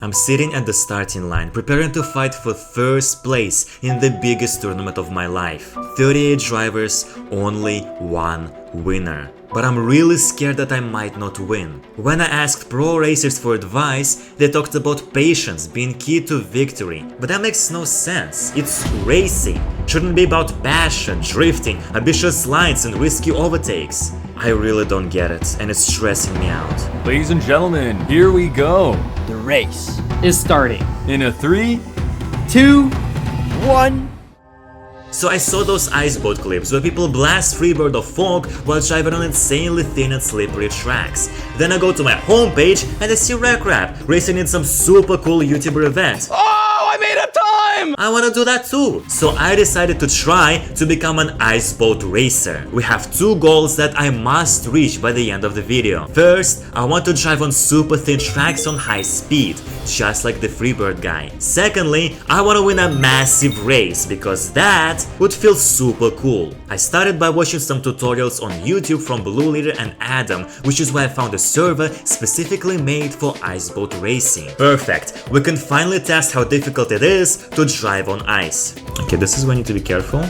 I'm sitting at the starting line, preparing to fight for first place in the biggest tournament of my life. 38 drivers, only one winner. But I'm really scared that I might not win. When I asked pro racers for advice, they talked about patience being key to victory. But that makes no sense. It's racing. Shouldn't be about passion, drifting, ambitious lines and risky overtakes. I really don't get it, and it's stressing me out. Ladies and gentlemen, here we go. The race is starting. In a 3, 2, 1. So I saw those iceboat clips where people blast freebird or phonk while driving on insanely thin and slippery tracks. Then I go to my homepage and I see Wreck racing in some super cool YouTuber event. Oh, I made up time! I wanna do that too. So I decided to try to become an iceboat racer. We have two goals that I must reach by the end of the video. First, I want to drive on super thin tracks on high speed, just like the freebird guy. Secondly, I want to win a massive race because that would feel super cool. I started by watching some tutorials on YouTube from Blue Leader and Adam, which is where I found a server specifically made for iceboat racing. Perfect, we can finally test how difficult it is to drive on ice. Okay, this is where I need to be careful.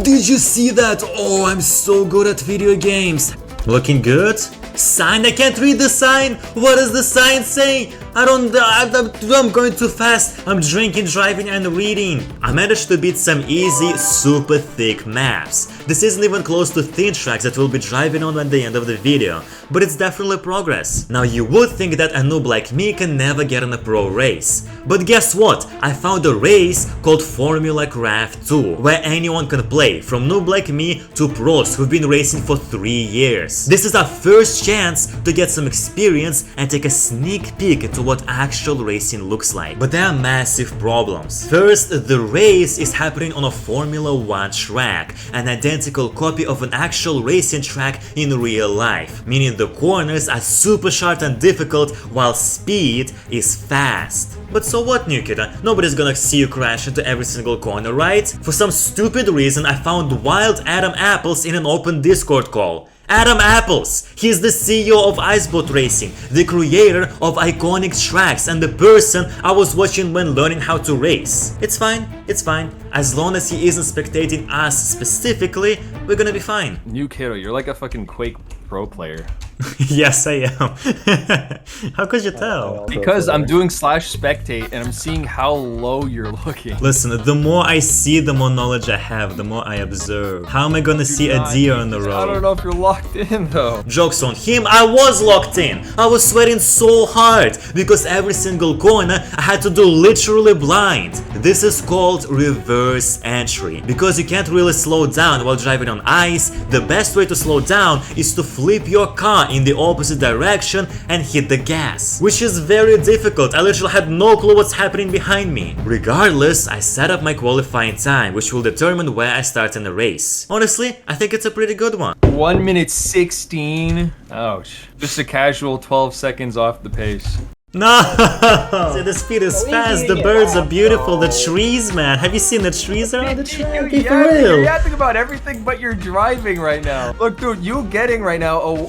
Did you see that? Oh, I'm so good at video games. Looking good? Sign? I can't read the sign! What does the sign say? I'm going too fast. I'm drinking, driving and reading. I managed to beat some easy, super thick maps. This isn't even close to thin tracks that we'll be driving on at the end of the video, but it's definitely progress. Now you would think that a noob like me can never get in a pro race. But guess what? I found a race called Formula Craft 2, where anyone can play, from noob like me to pros who've been racing for 3 years. This is our first chance to get some experience and take a sneak peek into what actual racing looks like. But there are massive problems. First, the race is happening on a Formula 1 track, an identical copy of an actual racing track in real life, meaning the corners are super short and difficult while speed is fast. But so what, NewKiddo? Nobody's gonna see you crash into every single corner, right? For some stupid reason, I found Wild Adam Apples in an open Discord call. Adam Apples! He's the CEO of Iceboat Racing, the creator of iconic tracks and the person I was watching when learning how to race. It's fine. As long as he isn't spectating us specifically, we're gonna be fine. NewKiddo, you're like a fucking Quake pro player. Yes, I am. How could you tell? Because I'm doing /spectate and I'm seeing how low you're looking. Listen, the more I see, the more knowledge I have, the more I observe. How am I gonna see a deer on the road? I don't know if you're locked in though. Jokes on him, I was locked in. I was sweating so hard because every single corner I had to do literally blind. This is called reverse entry. Because you can't really slow down while driving on ice, the best way to slow down is to flip your car in the opposite direction and hit the gas, which is very difficult. I literally had no clue what's happening behind me. Regardless, I set up my qualifying time, which will determine where I start in the race. Honestly, I think it's a pretty good one. 1 minute 16. Ouch. Just a casual 12 seconds off the pace. No! See, the speed is fast, the birds are beautiful, the trees, man. Have you seen the trees around the track? Okay, for real. You're yapping about everything but you're driving right now. Look, dude, you getting right now,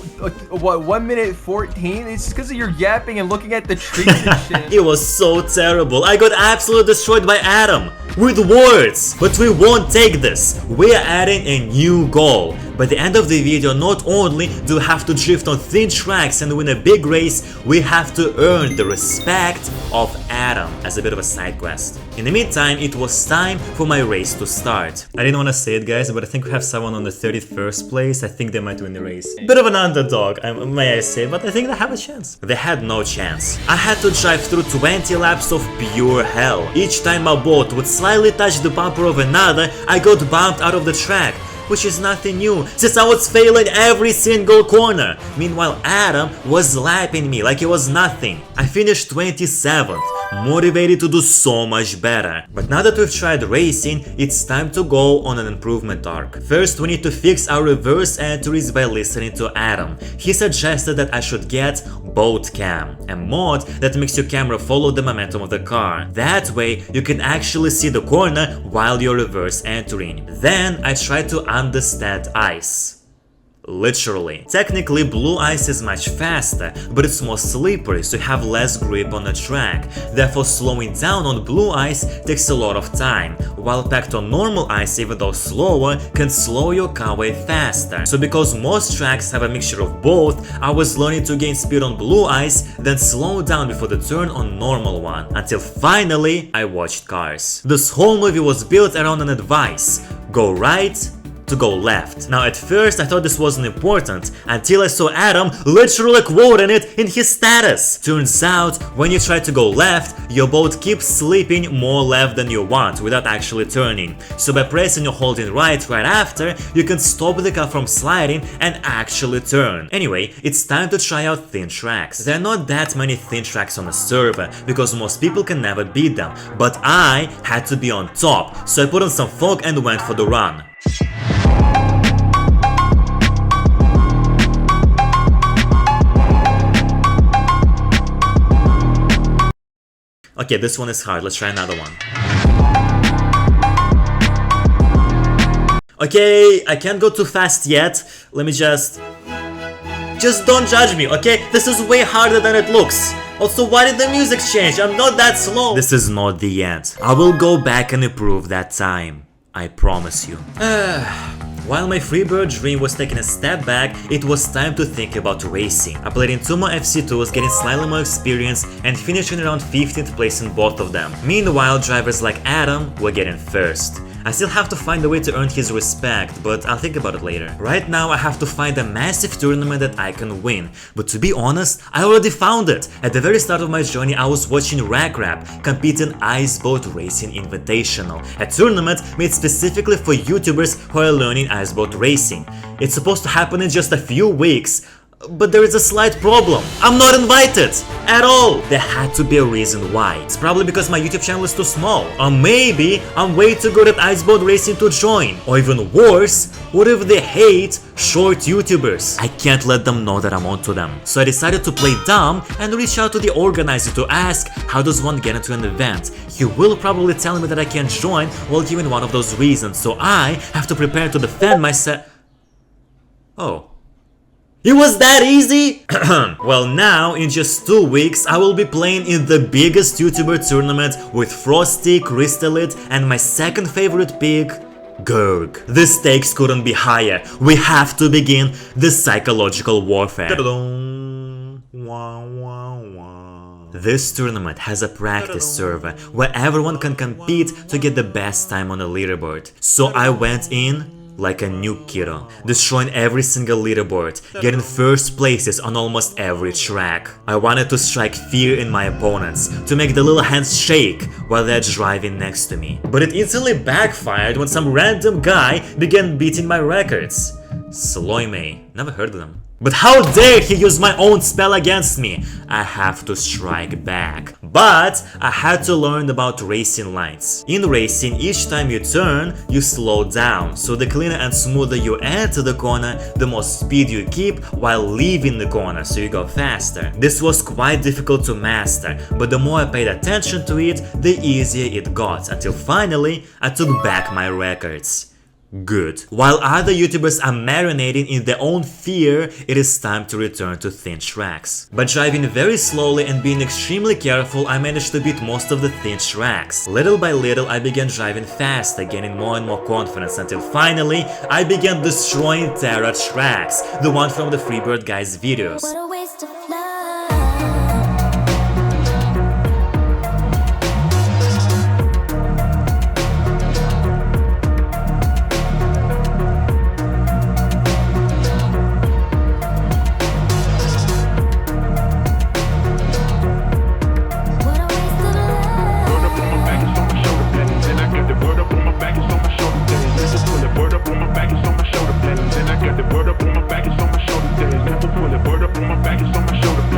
what, 1 minute 14? It's just because of your yapping and looking at the trees and shit. It was so terrible. I got absolutely destroyed by Adam. With words. But we won't take this. We are adding a new goal. By the end of the video, not only do we have to drift on thin tracks and win a big race, we have to earn the respect of Adam as a bit of a side quest. In the meantime, it was time for my race to start. I didn't want to say it, guys, but I think we have someone on the 31st place. I think they might win the race. Bit of an underdog, may I say, but I think they have a chance. They had no chance. I had to drive through 20 laps of pure hell. Each time my boat would slightly touch the bumper of another, I got bumped out of the track, which is nothing new, since I was failing every single corner. Meanwhile, Adam was lapping me like it was nothing. I finished 27th, motivated to do so much better. But now that we've tried racing, it's time to go on an improvement arc. First, we need to fix our reverse entries by listening to Adam. He suggested that I should get Boat Cam, a mod that makes your camera follow the momentum of the car. That way, you can actually see the corner while you're reverse entering. Then I tried to understand ice. Literally. Technically, blue ice is much faster, but it's more slippery, so you have less grip on the track. Therefore, slowing down on blue ice takes a lot of time, while packed on normal ice, even though slower, can slow your car way faster. So because most tracks have a mixture of both, I was learning to gain speed on blue ice, then slow down before the turn on normal one, until finally I watched Cars. This whole movie was built around an advice: go right to go left. Now at first I thought this wasn't important, until I saw Adam literally quoting it in his status. Turns out, when you try to go left, your boat keeps slipping more left than you want without actually turning. So by pressing or holding right after, you can stop the car from sliding and actually turn. Anyway, it's time to try out thin tracks. There are not that many thin tracks on the server, because most people can never beat them, but I had to be on top, so I put on some phonk and went for the run. Okay, this one is hard, let's try another one. Okay, I can't go too fast yet, let me just don't judge me, okay? This is way harder than it looks. Also, why did the music change? I'm not that slow. This is not the end. I will go back and improve that time. I promise you. While my freebird dream was taking a step back, it was time to think about racing. I played in 2 more FC2s, getting slightly more experience and finishing around 15th place in both of them. Meanwhile, drivers like Adam were getting first. I still have to find a way to earn his respect, but I'll think about it later. Right now I have to find a massive tournament that I can win, but to be honest, I already found it. At the very start of my journey I was watching Ragrap compete in Ice Boat Racing Invitational, a tournament made specifically for YouTubers who are learning ice boat racing. It's supposed to happen in just a few weeks, but there is a slight problem. I'm not invited at all. There had to be a reason why. It's probably because my YouTube channel is too small. Or maybe I'm way too good at ice boat racing to join. Or even worse, what if they hate short YouTubers? I can't let them know that I'm onto them. So I decided to play dumb and reach out to the organizer to ask, how does one get into an event? He will probably tell me that I can't join while giving one of those reasons, so I have to prepare to defend myself. Oh. It was that easy? Well, now, in just 2 weeks, I will be playing in the biggest YouTuber tournament with Frosty, Crystallit, and my second favorite pig, Gurg. The stakes couldn't be higher. We have to begin the psychological warfare. This tournament has a practice server where everyone can compete to get the best time on a leaderboard. So I went in like a NewKiddo, destroying every single leaderboard, getting first places on almost every track. I wanted to strike fear in my opponents, to make the little hands shake while they're driving next to me. But it instantly backfired when some random guy began beating my records. Sloime, never heard of them. But how dare he use my own spell against me? I have to strike back. But I had to learn about racing lines. In racing, each time you turn, you slow down, so the cleaner and smoother you enter the corner, the more speed you keep while leaving the corner, so you go faster. This was quite difficult to master, but the more I paid attention to it, the easier it got, until finally I took back my records. Good. While other YouTubers are marinating in their own fear, it is time to return to thin tracks. By driving very slowly and being extremely careful, I managed to beat most of the thin tracks. Little by little, I began driving faster, gaining more and more confidence, until finally, I began destroying Terra tracks, the one from the Freebird guy's videos. What a waste of love. Word up on my back, it's on my shoulder days. Never pull it. Word up on my back, it's on my shoulder.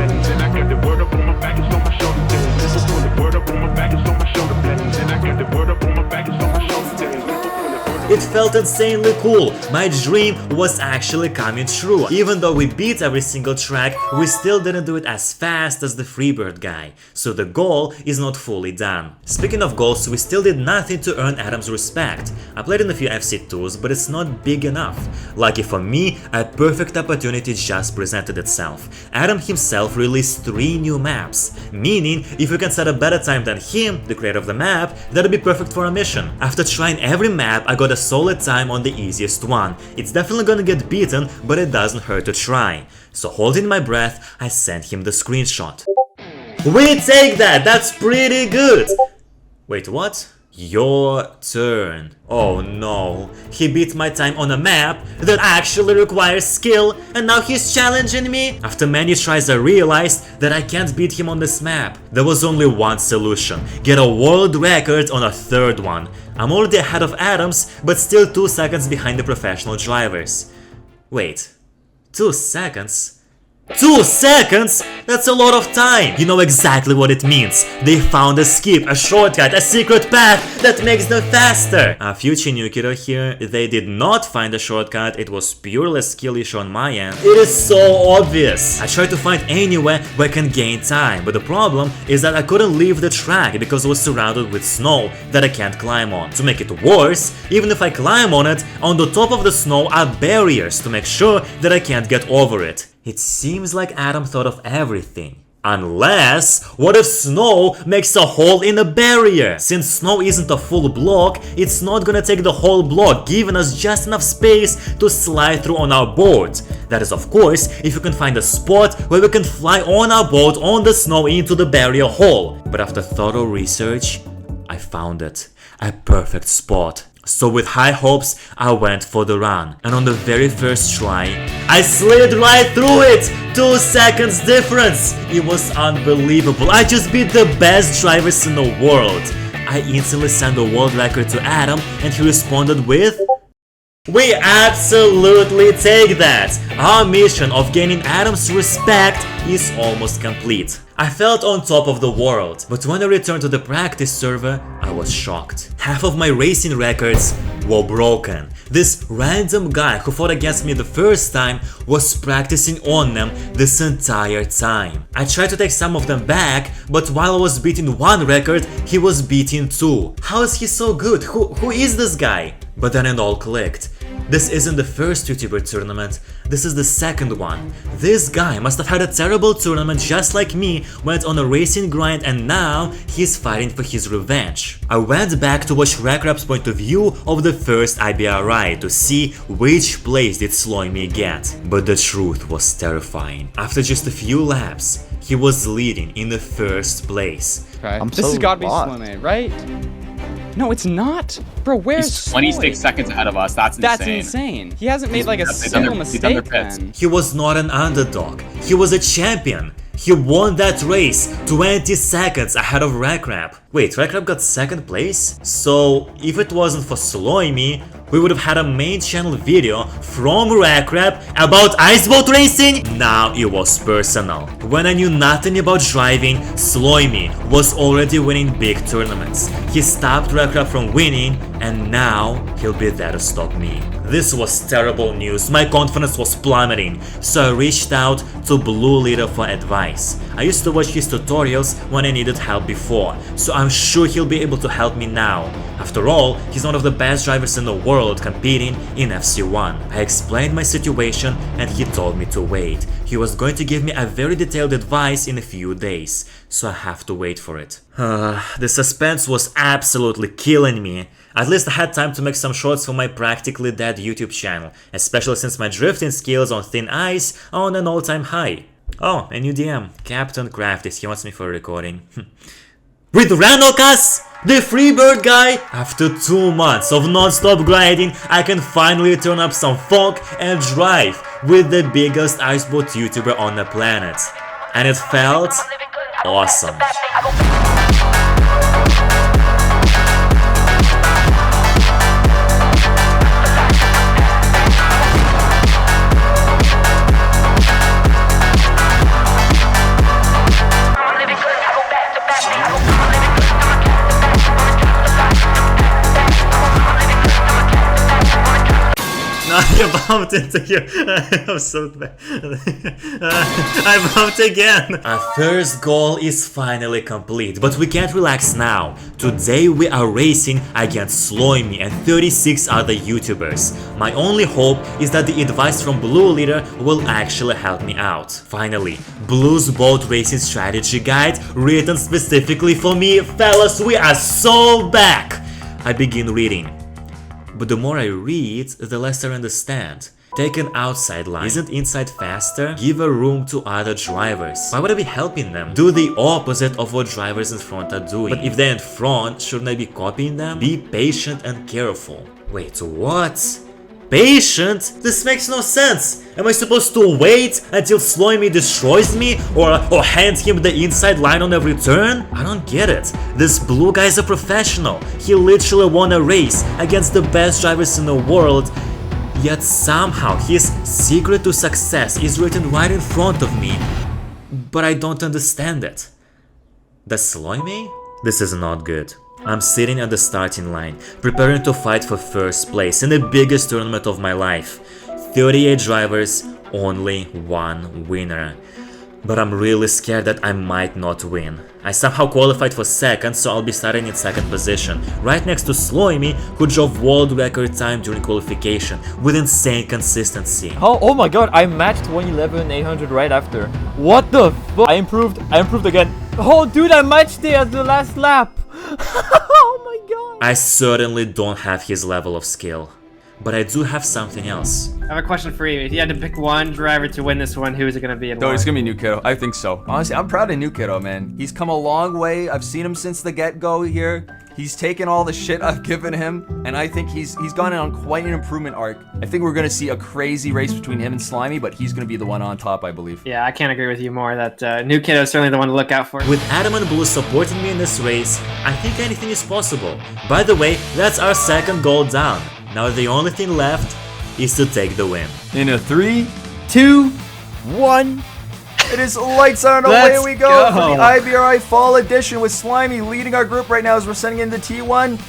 felt insanely cool. My dream was actually coming true. Even though we beat every single track, we still didn't do it as fast as the freebird guy. So the goal is not fully done. Speaking of goals, we still did nothing to earn Adam's respect. I played in a few FC2s, but it's not big enough. Lucky for me, a perfect opportunity just presented itself. Adam himself released 3 new maps, meaning if we can set a better time than him, the creator of the map, that'd be perfect for our mission. After trying every map, I got a solid time on the easiest one. It's definitely gonna get beaten, but it doesn't hurt to try. So holding my breath, I sent him the screenshot. We take that! That's pretty good! Wait, what? Your turn. Oh no, he beat my time on a map that actually requires skill, and now he's challenging me? After many tries I realized that I can't beat him on this map. There was only one solution: get a world record on a third one. I'm already ahead of Adams, but still 2 seconds behind the professional drivers. Wait, 2 seconds? 2 seconds? That's a lot of time! You know exactly what it means. They found a skip, a shortcut, a secret path that makes them faster! Future NewKiddo here, they did not find a shortcut, it was purely skill issue on my end. It is so obvious! I tried to find anywhere where I can gain time, but the problem is that I couldn't leave the track because it was surrounded with snow that I can't climb on. To make it worse, even if I climb on it, on the top of the snow are barriers to make sure that I can't get over it. It seems like Adam thought of everything. Unless, what if snow makes a hole in a barrier? Since snow isn't a full block, it's not gonna take the whole block, giving us just enough space to slide through on our board. That is, of course, if you can find a spot where we can fly on our boat on the snow into the barrier hole. But after thorough research, I found it. A perfect spot. So with high hopes, I went for the run, and on the very first try, I slid right through it! 2 seconds difference! It was unbelievable, I just beat the best drivers in the world! I instantly sent the world record to Adam, and he responded with... We absolutely take that! Our mission of gaining Adam's respect is almost complete. I felt on top of the world, but when I returned to the practice server, I was shocked. Half of my racing records were broken. This random guy who fought against me the first time was practicing on them this entire time. I tried to take some of them back, but while I was beating one record, he was beating 2. How is he so good? Who is this guy? But then it all clicked. This isn't the first YouTuber tournament, this is the second one. This guy must have had a terrible tournament just like me, went on a racing grind, and now he's fighting for his revenge. I went back to watch Rakrap's point of view of the first IBR ride to see which place did Sloimy get. But the truth was terrifying. After just a few laps, he was leading in the first place. Okay. This has got to be Sloimy, right? No, it's not. Bro, where's He's 26 seconds ahead of us. That's insane. That's insane. He hasn't made like a single mistake then. He was not an underdog. He was a champion. He won that race 20 seconds ahead of Rakrap. Wait, Rakrap got second place? So if it wasn't for Sloimy, we would have had a main channel video from Rakrap about iceboat racing? Now it was personal. When I knew nothing about driving, Sloimy was already winning big tournaments. He stopped Rakrap from winning, and now he'll be there to stop me. This was terrible news, my confidence was plummeting, so I reached out to Blue Leader for advice. I used to watch his tutorials when I needed help before, so I'm sure he'll be able to help me now. After all, he's one of the best drivers in the world competing in FC1. I explained my situation and he told me to wait. He was going to give me a very detailed advice in a few days, so I have to wait for it. The suspense was absolutely killing me. At least I had time to make some shorts for my practically dead YouTube channel, especially since my drifting skills on thin ice are on an all-time high. Oh, a new DM, Captain Craftis, he wants me for a recording. With Ranokas, the freebird guy! After 2 months of non-stop grinding, I can finally turn up some phonk and drive with the biggest iceboat YouTuber on the planet. And it felt awesome. I bumped into you. I'm so bad. I bumped again. Our first goal is finally complete, but we can't relax now. Today we are racing against Slimy and 36 other YouTubers. My only hope is that the advice from Blue Leader will actually help me out. Finally, Blue's boat racing strategy guide written specifically for me. Fellas, we are so back! I begin reading. But the more I read, the less I understand. Take an outside line. Isn't inside faster? Give a room to other drivers. Why would I be helping them? Do the opposite of what drivers in front are doing. But if they're in front, shouldn't I be copying them? Be patient and careful. Wait, what? Patient? This makes no sense. Am I supposed to wait until Slimy destroys me or hand him the inside line on every turn? I don't get it. This blue guy's a professional. He literally won a race against the best drivers in the world. Yet somehow his secret to success is written right in front of me. But I don't understand it. Does Slimy? This is not good. I'm sitting at the starting line, preparing to fight for first place in the biggest tournament of my life. 38 drivers, only one winner. But I'm really scared that I might not win. I somehow qualified for second, so I'll be starting in second position, right next to Slimy, who drove world record time during qualification, with insane consistency. Oh my god, I matched 111.800 right after. What the fuck? I improved again. Oh dude, I matched it at the last lap. Oh my god. I certainly don't have his level of skill, but I do have something else. I have a question for you. If you had to pick one driver to win this one, who is it going to be and No, why? it's gonna be NewKiddo. I think so. Honestly, I'm proud of NewKiddo, man. He's come a long way. I've seen him since the get-go here. He's taken all the shit I've given him, and I think he's gone on quite an improvement arc. I think we're gonna see a crazy race between him and Slimy, but he's gonna be the one on top, I believe. Yeah, I can't agree with you more. That NewKiddo is certainly the one to look out for. With Adam and Blue supporting me in this race, I think anything is possible. By the way, that's our second goal down. Now the only thing left is to take the win. In a 3, 2, 1. it is lights on, away Let's we go go. for the IBRI Fall Edition with Slimy leading our group right now as we're sending in the T1.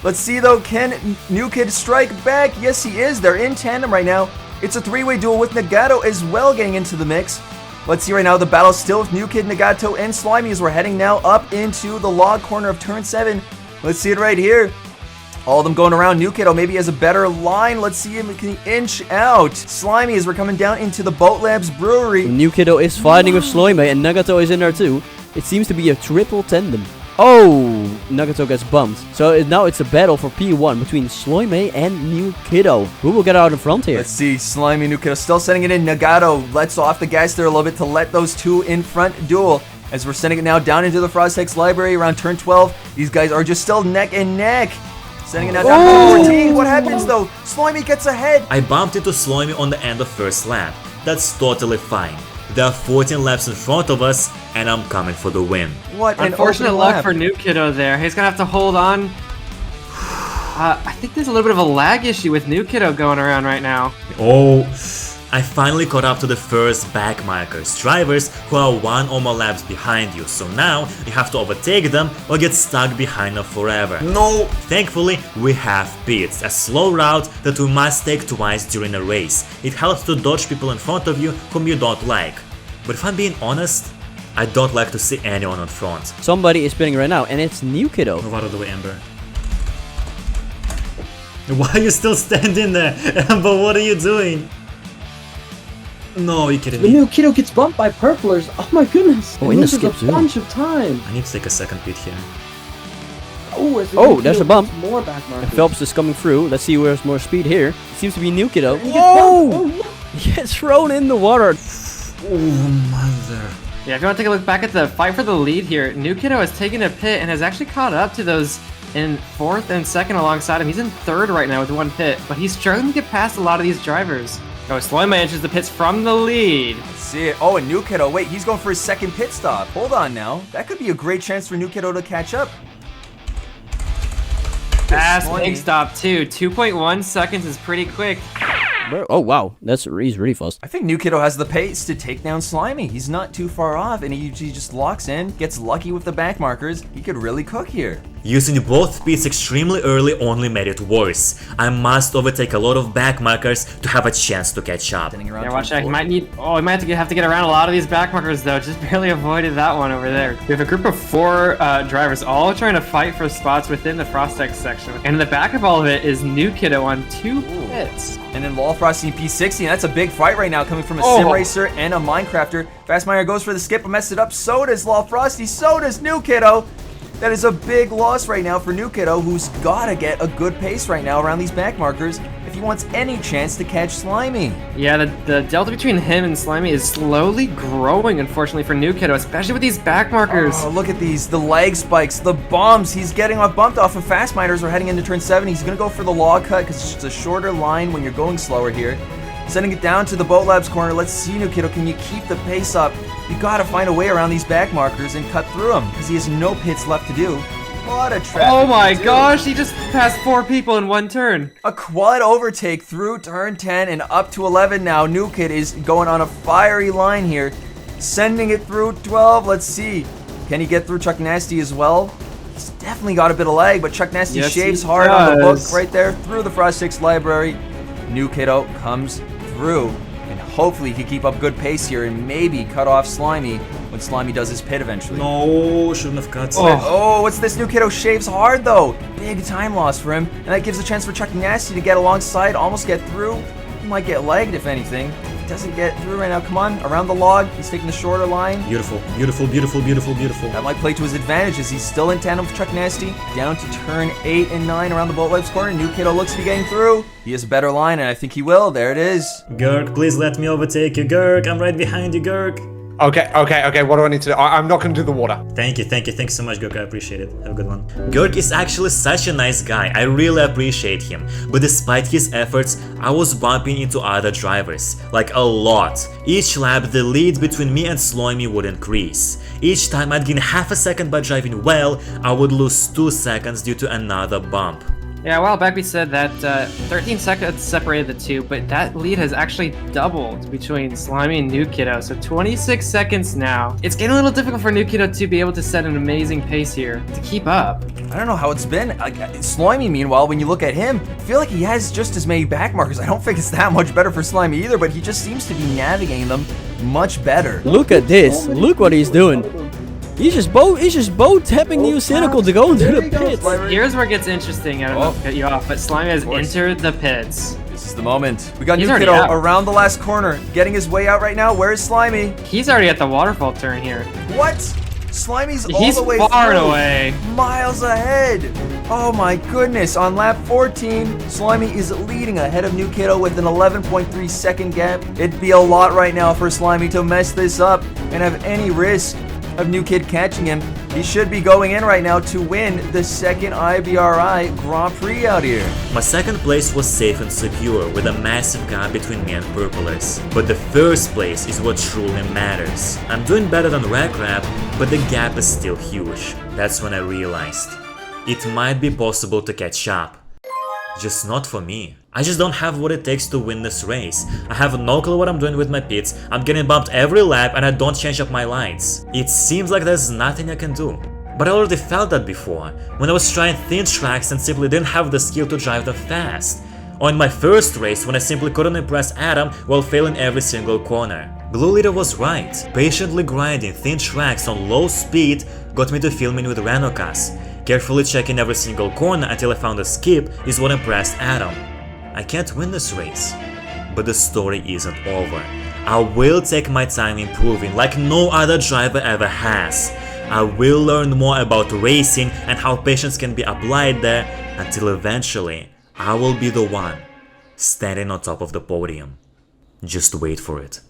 Let's see though, can NewKid strike back? Yes, he is. They're in tandem right now. It's a three-way duel with Nagato as well getting into the mix. Let's see right now, the battle still with NewKid, Nagato, and Slimy as we're heading now up into the log corner of turn 7. Let's see it right here. All of them going around. NewKiddo maybe has a better line. Let's see him, can he inch out? Slimy as we're coming down into the Boat Labs Brewery. NewKiddo is fighting with Slimy and Nagato is in there too. It seems to be a triple tandem. Oh, Nagato gets bumped. So now it's a battle for P1 between Slimy and NewKiddo. Who will get out in front here? Let's see, Slimy, NewKiddo still sending it in. Nagato lets off the gas there a little bit to let those two in front duel. As we're sending it now down into the Frosthex Library around turn 12. These guys are just still neck and neck. Sending it now down to 14. What happens though? Slimy gets ahead. I bumped into Slimy on the end of first lap. That's totally fine. There are 14 laps in front of us, and I'm coming for the win. What an Unfortunate open luck lap. for NewKiddo there. He's going to have to hold on. I think there's a little bit of a lag issue with NewKiddo going around right now. Oh, I finally caught up to the first backmarkers, drivers who are one or more laps behind you, so now you have to overtake them or get stuck behind them forever. No! Thankfully, we have pits, a slow route that we must take twice during a race. It helps to dodge people in front of you whom you don't like. But if I'm being honest, I don't like to see anyone in front. Somebody is spinning right now and it's NewKiddo. Move out of the way, Amber. Why are you still standing there? Amber, what are you doing? No, you kidding The me? NewKiddo gets bumped by purplers. Oh my goodness. Oh, It in the loses skip a too. bunch of time. I need to take a second pit here. Oh, there's a bump. More back markers. Phelps is coming through. Let's see where's more speed here. It seems to be NewKiddo. He gets bumped. Oh, no. He gets thrown in the water. Oh, mother. Yeah, if you want to take a look back at the fight for the lead here, NewKiddo has taken a pit and has actually caught up to those in 4th and 2nd alongside him. He's in 3rd right now with 1 pit, but he's struggling to get past a lot of these drivers. Oh, Slimy enters the pits from the lead. Let's see it. Oh, and NewKiddo. Wait, he's going for his second pit stop. Hold on now. That could be a great chance for NewKiddo to catch up. Fast Slimy. big stop too. 2.1 seconds is pretty quick. Oh, wow. He's really fast. I think NewKiddo has the pace to take down Slimy. He's not too far off, and he just locks in, gets lucky with the back markers. He could really cook here. Using both speeds extremely early only made it worse. I must overtake a lot of back markers to have a chance to catch up. Yeah, watch out. He might need. Oh, he might have to get around a lot of these back markers though. Just barely avoided that one over there. We have a group of 4 drivers, all trying to fight for spots within the Frostex section. And in the back of all of it is NewKiddo on 2 pits. And then LolFrosty and P60, and that's a big fight right now coming from a sim racer and a Minecrafter. Fastminer goes for the skip, but messed it up. So does LolFrosty, so does NewKiddo. That is a big loss right now for NewKiddo, who's gotta get a good pace right now around these back markers if he wants any chance to catch Slimy. Yeah, the delta between him and Slimy is slowly growing, unfortunately, for NewKiddo, especially with these back markers. Oh, look at these, the lag spikes, the bumps. He's getting bumped off of Fastminers. We're heading into turn 7. He's gonna go for the log cut because it's just a shorter line when you're going slower here. Sending it down to the Boat Labs corner. Let's see, NewKiddo, can you keep the pace up? You gotta find a way around these back markers and cut through them because he has no pits left to do. What a traffic. Oh my gosh, he just passed 4 people in 1 turn. A quad overtake through turn 10 and up to 11 now. NewKid is going on a fiery line here. Sending it through 12. Let's see. Can he get through Chuck Nasty as well? He's definitely got a bit of lag, but Chuck Nasty shaves hard on the book right there through the Frost 6 library. NewKiddo comes through, and hopefully he can keep up good pace here and maybe cut off Slimy when Slimy does his pit eventually. No, shouldn't have cut. Oh, what's this? NewKiddo shaves hard though. Big time loss for him, and that gives a chance for Chuck Nasty to get alongside, almost get through. He might get lagged if anything. He doesn't get through right now. Come on, around the log. He's taking the shorter line. Beautiful, beautiful, beautiful, beautiful, beautiful. That might play to his advantage as he's still in tandem with Chuck Nasty. Down to turn 8 and 9 around the Boat Labs corner. NewKiddo looks to be getting through. He has a better line, and I think he will. There it is. Gurk, please let me overtake you, Gurk. I'm right behind you, Gurk. Okay, what do I need to do? I'm not gonna do the water. Thank you so much, Gurk, I appreciate it. Have a good one. Gurk is actually such a nice guy, I really appreciate him, but despite his efforts, I was bumping into other drivers, like a lot. Each lap, the lead between me and Slimy would increase. Each time I'd gain half a second by driving well, I would lose 2 seconds due to another bump. Yeah, a while back we said that 13 seconds separated the two, but that lead has actually doubled between Slimy and NewKiddo, so 26 seconds now. It's getting a little difficult for NewKiddo to be able to set an amazing pace here to keep up. I don't know how it's been. Slimy, meanwhile, when you look at him, I feel like he has just as many back markers. I don't think it's that much better for Slimy either, but he just seems to be navigating them much better. Look at this. Look what he's doing. He's just boat tapping New Cynical to go into the pits. Here's where it gets interesting. I don't know to cut you off, but Slimy has entered the pits. This is the moment. We got NewKiddo around the last corner, getting his way out right now. Where's Slimy? He's already at the waterfall turn here. What? Slimy's all the way far through, away. miles ahead. Oh my goodness. On lap 14, Slimy is leading ahead of NewKiddo with an 11.3 second gap. It'd be a lot right now for Slimy to mess this up and have any risk of NewKid catching him. He should be going in right now to win the second IBRI Grand Prix out here. My second place was safe and secure with a massive gap between me and Purplers. But the first place is what truly matters. I'm doing better than Rackrap, but the gap is still huge. That's when I realized it might be possible to catch up. Just not for me. I just don't have what it takes to win this race. I have no clue what I'm doing with my pits, I'm getting bumped every lap and I don't change up my lines. It seems like there's nothing I can do. But I already felt that before, when I was trying thin tracks and simply didn't have the skill to drive them fast. Or in my first race when I simply couldn't impress Adam while failing every single corner. Blue Leader was right. Patiently grinding thin tracks on low speed got me to filming with Renokas. Carefully checking every single corner until I found a skip is what impressed Adam. I can't win this race, but the story isn't over. I will take my time improving like no other driver ever has. I will learn more about racing and how patience can be applied there until eventually I will be the one standing on top of the podium. Just wait for it.